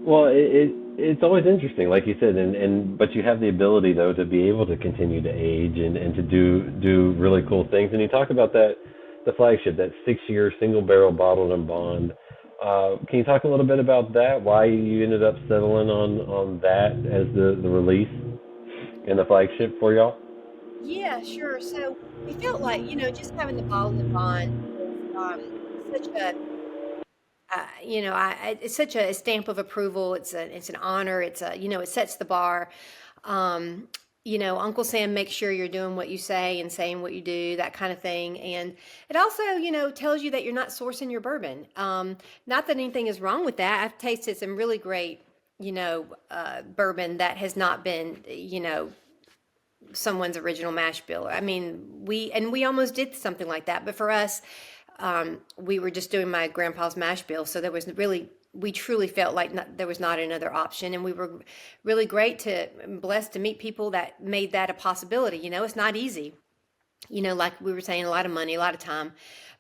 Well, it's always interesting, like you said, and but you have the ability though to be able to continue to age and to do really cool things. And you talk about that, the flagship, that 6 year single barrel bottled and bond. Can you talk a little bit about that? Why you ended up settling on that as the release and the flagship for y'all? Yeah, sure. So we felt like, just having the ball and the bond is such a it's such a stamp of approval. It's an honor. It sets the bar. Um, Uncle Sam makes sure you're doing what you say and saying what you do, that kind of thing. And it also, tells you that you're not sourcing your bourbon. Not that anything is wrong with that. I've tasted some really great, bourbon that has not been, someone's original mash bill. I mean, we almost did something like that, but for us, we were just doing my grandpa's mash bill, so there was really we truly felt like there was not another option, and we were really blessed to meet people that made that a possibility. It's not easy, like we were saying, a lot of money, a lot of time.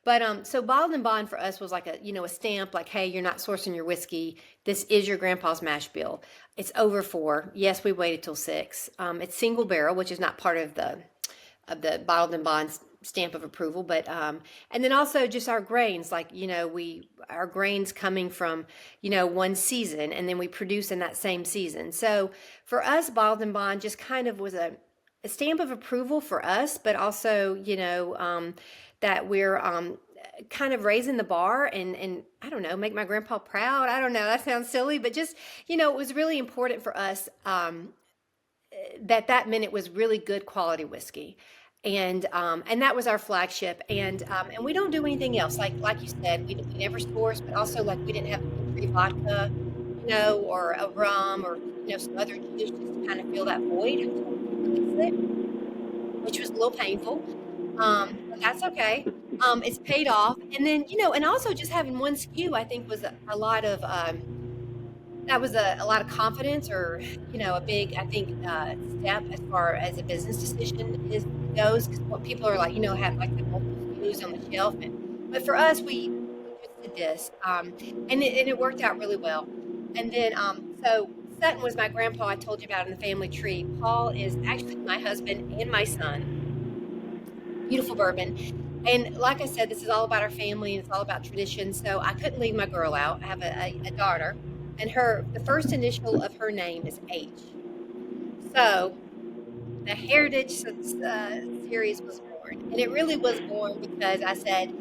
But so bottled and bond for us was like a stamp, like, hey, you're not sourcing your whiskey. This is your grandpa's mash bill. It's over four. Yes, we waited till six. It's single barrel, which is not part of the bottled and bond stamp of approval. But and then also just our grains, like we our grains coming from one season, and then we produce in that same season. So for us, bottled and bond just kind of was a stamp of approval for us, but also, that we're kind of raising the bar and I don't know, make my grandpa proud. I don't know, that sounds silly, but just, it was really important for us that meant it was really good quality whiskey. And that was our flagship. And we don't do anything else. Like you said, we never source, but also like we didn't have free vodka, or a rum or some other juice just to kind of fill that void until we release it, which was a little painful. But that's okay. It's paid off. And then, and also just having one SKU, I think was a lot of, that was a lot of confidence or, a big, I think, step as far as a business decision goes. Because what people are like, have like the multiple SKUs on the shelf. But for us, we just did this. And it worked out really well. And then, so Sutton was my grandpa I told you about in the family tree. Paul is actually my husband and my son. Beautiful bourbon. And like I said, this is all about our family and it's all about tradition. So I couldn't leave my girl out. I have a daughter, and the first initial of her name is H. So the Heritage series was born. And it really was born because I said,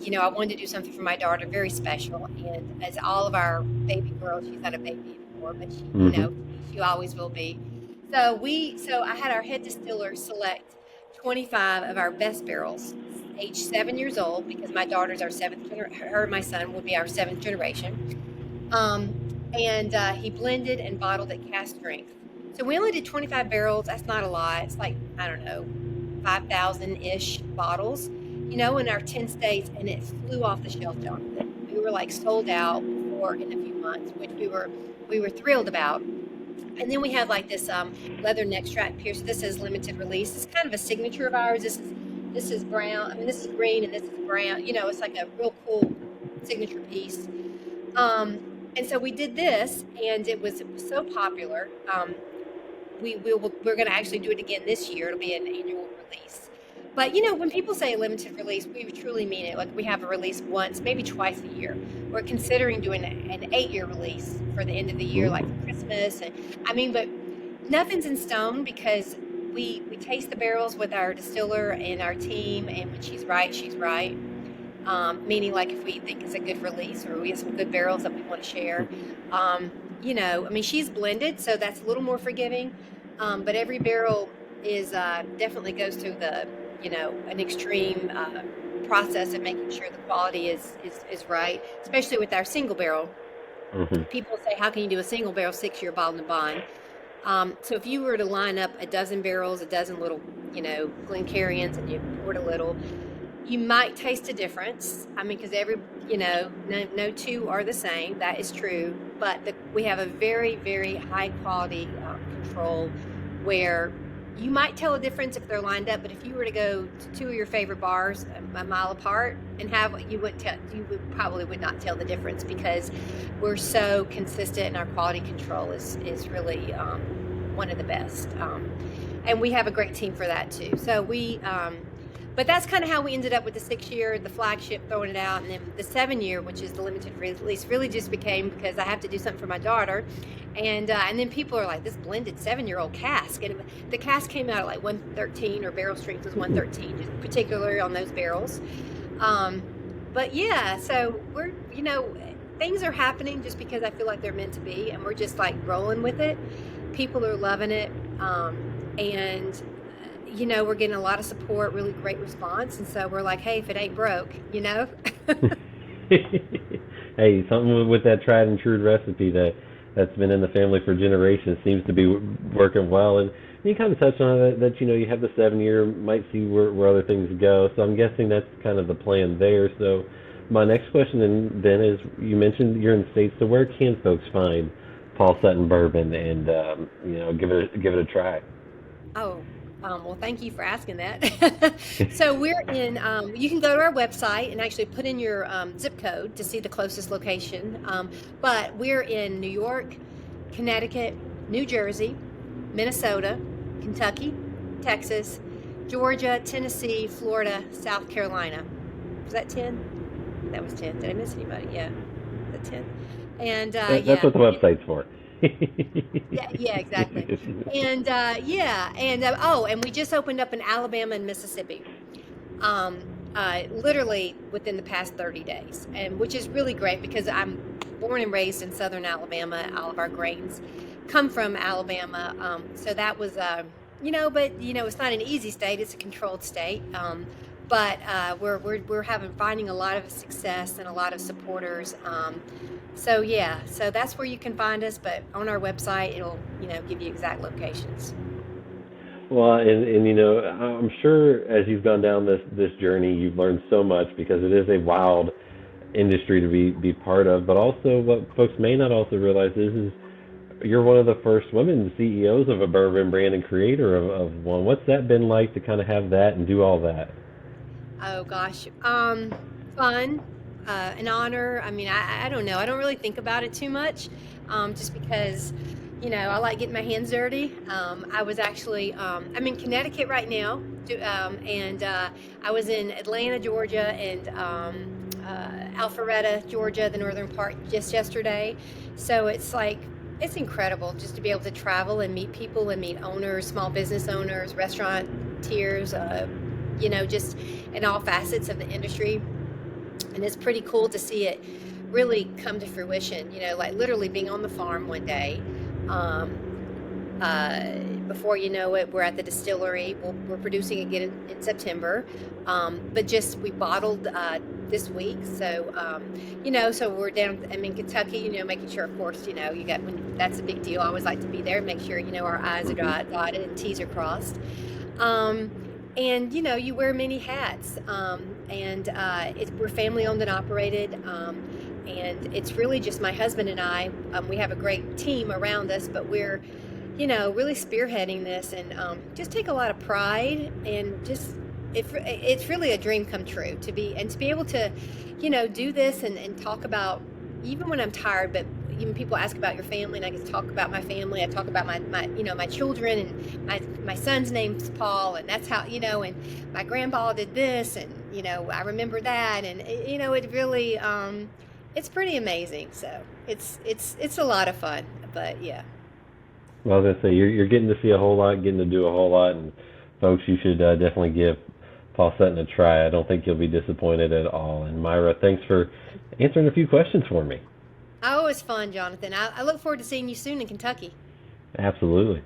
I wanted to do something for my daughter very special. And as all of our baby girls, she's not a baby anymore, but Hmm. she always will be. So I had our head distiller select 25 of our best barrels, age 7 years old, because my daughter's our seventh generation. Her and my son would be our seventh generation. And he blended and bottled at cask strength. So we only did 25 barrels. That's not a lot. It's like, I don't know, 5,000-ish bottles, in our 10 states, and it flew off the shelf, Jonathan. We were like sold out before in a few months, which we were thrilled about. And then we have like this leather neck strap pierce. This is limited release. It's kind of a signature of ours. This is brown. I mean, this is green and this is brown. It's like a real cool signature piece. And so we did this, and it was so popular. We're going to actually do it again this year. It'll be an annual release. But when people say limited release, we truly mean it. Like we have a release once, maybe twice a year. We're considering doing an 8 year release for the end of the year, like for Christmas. And I mean, but nothing's in stone because we taste the barrels with our distiller and our team, and when she's right, she's right. Meaning like if we think it's a good release or we have some good barrels that we want to share. I mean, she's blended, so that's a little more forgiving. But every barrel is definitely goes through an extreme process of making sure the quality is right, especially with our single barrel. Hmm. People say, how can you do a single barrel 6 year bottled and bond? So if you were to line up a dozen barrels, a dozen little, Glencairns, and you poured a little, you might taste a difference. I mean, because no two are the same. That is true. But we have a very, very high quality control where You might tell a difference if they're lined up, but if you were to go to two of your favorite bars a mile apart and have, you would probably would not tell the difference because we're so consistent and our quality control is really one of the best. And we have a great team for that too. So but that's kind of how we ended up with the 6-year, the flagship, throwing it out, and then the 7-year, which is the limited release, really just became because I have to do something for my daughter, and then people are like, this blended 7-year-old cask, and the cask came out at like 113, or barrel strength was 113, just particularly on those barrels. But yeah, so we're things are happening just because I feel like they're meant to be, and we're just like rolling with it. People are loving it, and we're getting a lot of support, really great response. And so we're like, hey, if it ain't broke. Hey, something with that tried and true recipe that's been in the family for generations seems to be working well. And you kind of touched on it, that you have the 7-year, might see where other things go. So I'm guessing that's kind of the plan there. So my next question then is, you mentioned you're in the States, so where can folks find Paul Sutton Bourbon and give it a try? Oh, well, thank you for asking that. So we're in, you can go to our website and actually put in your zip code to see the closest location. But we're in New York, Connecticut, New Jersey, Minnesota, Kentucky, Texas, Georgia, Tennessee, Florida, South Carolina. Was that 10? That was 10. Did I miss anybody? Yeah. Was that 10? And that's what the website's for. Yeah, exactly. And and we just opened up in Alabama and Mississippi, literally within the past 30 days, and which is really great because I'm born and raised in Southern Alabama. All of our grains come from Alabama, so that was but it's not an easy state; it's a controlled state. But we're finding a lot of success and a lot of supporters. So that's where you can find us. But on our website, it'll give you exact locations. Well, and I'm sure as you've gone down this journey, you've learned so much, because it is a wild industry to be part of. But also, what folks may not also realize is you're one of the first women CEOs of a bourbon brand and creator of one. What's that been like to kind of have that and do all that? Oh gosh, fun, an honor. I mean, I don't know. I don't really think about it too much, just because, I like getting my hands dirty. I was actually, I'm in Connecticut right now, and I was in Atlanta, Georgia, and Alpharetta, Georgia, the northern part, just yesterday. So it's incredible just to be able to travel and meet people and meet owners, small business owners, restaurateurs, just in all facets of the industry. And it's pretty cool to see it really come to fruition, like literally being on the farm one day. Before you know it, we're at the distillery. We're producing again in September. But we bottled this week. So, so we're down, in Kentucky, making sure, of course, that's a big deal. I always like to be there, make sure, our I's are dotted and T's are crossed. And you wear many hats, and we're family owned and operated, and it's really just my husband and I. We have a great team around us, but we're really spearheading this, and just take a lot of pride, and just it's really a dream come true to be able to do this and talk about, even when I'm tired. But even people ask about your family, and I get to talk about my family. I talk about my my children, and my son's name's Paul, and that's how, and my grandpa did this, and I remember that, and it really it's pretty amazing. So it's a lot of fun, but yeah. Well, I was gonna say, you're getting to see a whole lot, getting to do a whole lot, and folks, you should definitely give Paul Sutton a try. I don't think you'll be disappointed at all. And Myra, thanks for answering a few questions for me. Oh, it was fun, Jonathan. I look forward to seeing you soon in Kentucky. Absolutely.